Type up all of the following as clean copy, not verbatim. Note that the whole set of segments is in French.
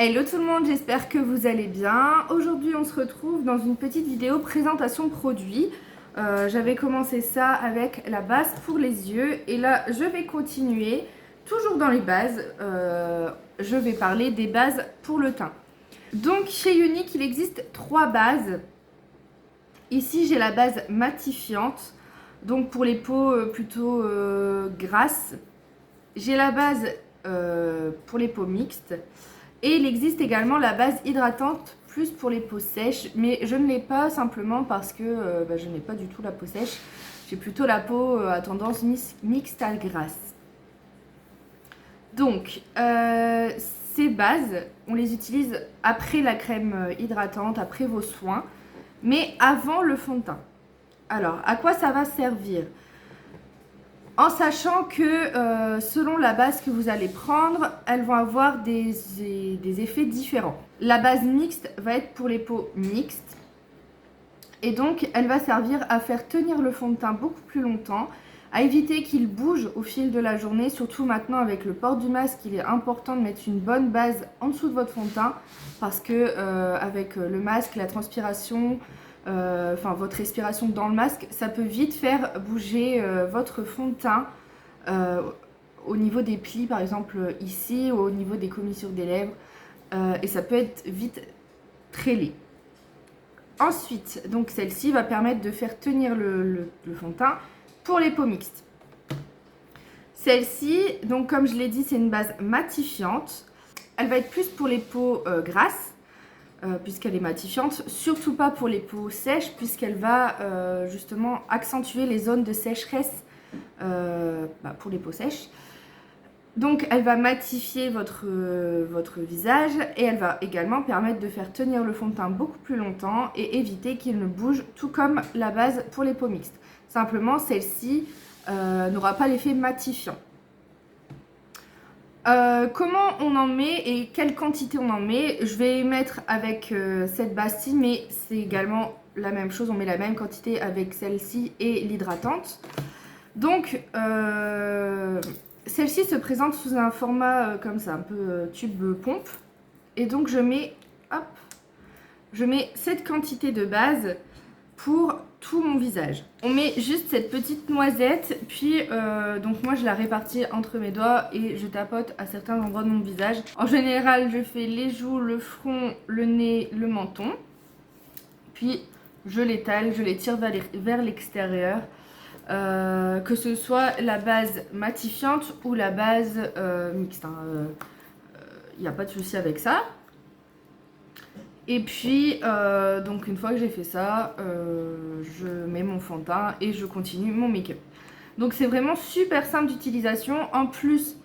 Hello tout le monde, j'espère que vous allez bien. Aujourd'hui on se retrouve dans une petite vidéo présentation produit. J'avais commencé ça avec la base pour les yeux et là je vais continuer toujours dans les bases. Je vais parler des bases pour le teint. Donc chez Younique il existe 3 bases. Ici j'ai la base matifiante, donc pour les peaux plutôt grasses. J'ai la base pour les peaux mixtes. Et il existe également la base hydratante plus pour les peaux sèches, mais je ne l'ai pas simplement parce que je n'ai pas du tout la peau sèche. J'ai plutôt la peau à tendance mixte à grasse. Donc, ces bases, on les utilise après la crème hydratante, après vos soins, mais avant le fond de teint. Alors, à quoi ça va servir ? En sachant que selon la base que vous allez prendre, elles vont avoir des effets différents. La base mixte va être pour les peaux mixtes. Et donc, elle va servir à faire tenir le fond de teint beaucoup plus longtemps, à éviter qu'il bouge au fil de la journée. Surtout maintenant avec le port du masque, il est important de mettre une bonne base en dessous de votre fond de teint. Parce que avec le masque, la transpiration... votre respiration dans le masque, ça peut vite faire bouger votre fond de teint au niveau des plis, par exemple ici, ou au niveau des commissures des lèvres, et ça peut être vite très laid. Ensuite, donc celle-ci va permettre de faire tenir le fond de teint pour les peaux mixtes. Celle-ci, donc comme je l'ai dit, c'est une base matifiante. Elle va être plus pour les peaux grasses. Puisqu'elle est matifiante, surtout pas pour les peaux sèches puisqu'elle va justement accentuer les zones de sécheresse pour les peaux sèches. Donc elle va matifier votre visage et elle va également permettre de faire tenir le fond de teint beaucoup plus longtemps et éviter qu'il ne bouge, tout comme la base pour les peaux mixtes. Simplement celle-ci n'aura pas l'effet matifiant. Comment on en met et quelle quantité on en met? Je vais mettre avec cette base-ci, mais c'est également la même chose, on met la même quantité avec celle-ci et l'hydratante. Donc celle-ci se présente sous un format comme ça, un peu tube pompe. Et donc je mets cette quantité de base pour tout mon visage. On met juste cette petite noisette, puis donc moi je la répartis entre mes doigts et je tapote à certains endroits de mon visage. En général je fais les joues, le front, le nez, le menton, puis je l'étale, je les tire vers l'extérieur, que ce soit la base matifiante ou la base mixte, il n'y a pas de souci avec ça. Et puis, donc une fois que j'ai fait ça, je mets mon fond de teint et je continue mon make-up. Donc c'est vraiment super simple d'utilisation. En plus,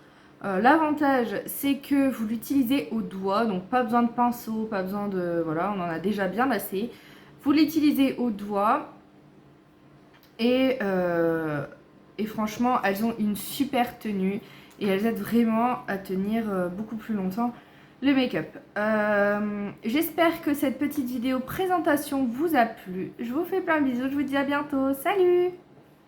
l'avantage, c'est que vous l'utilisez au doigt. Donc pas besoin de pinceau, pas besoin de... Voilà, on en a déjà bien assez. Vous l'utilisez au doigt. Et franchement, elles ont une super tenue. Et elles aident vraiment à tenir beaucoup plus longtemps le make-up. J'espère que cette petite vidéo présentation vous a plu. Je vous fais plein de bisous, je vous dis à bientôt. Salut!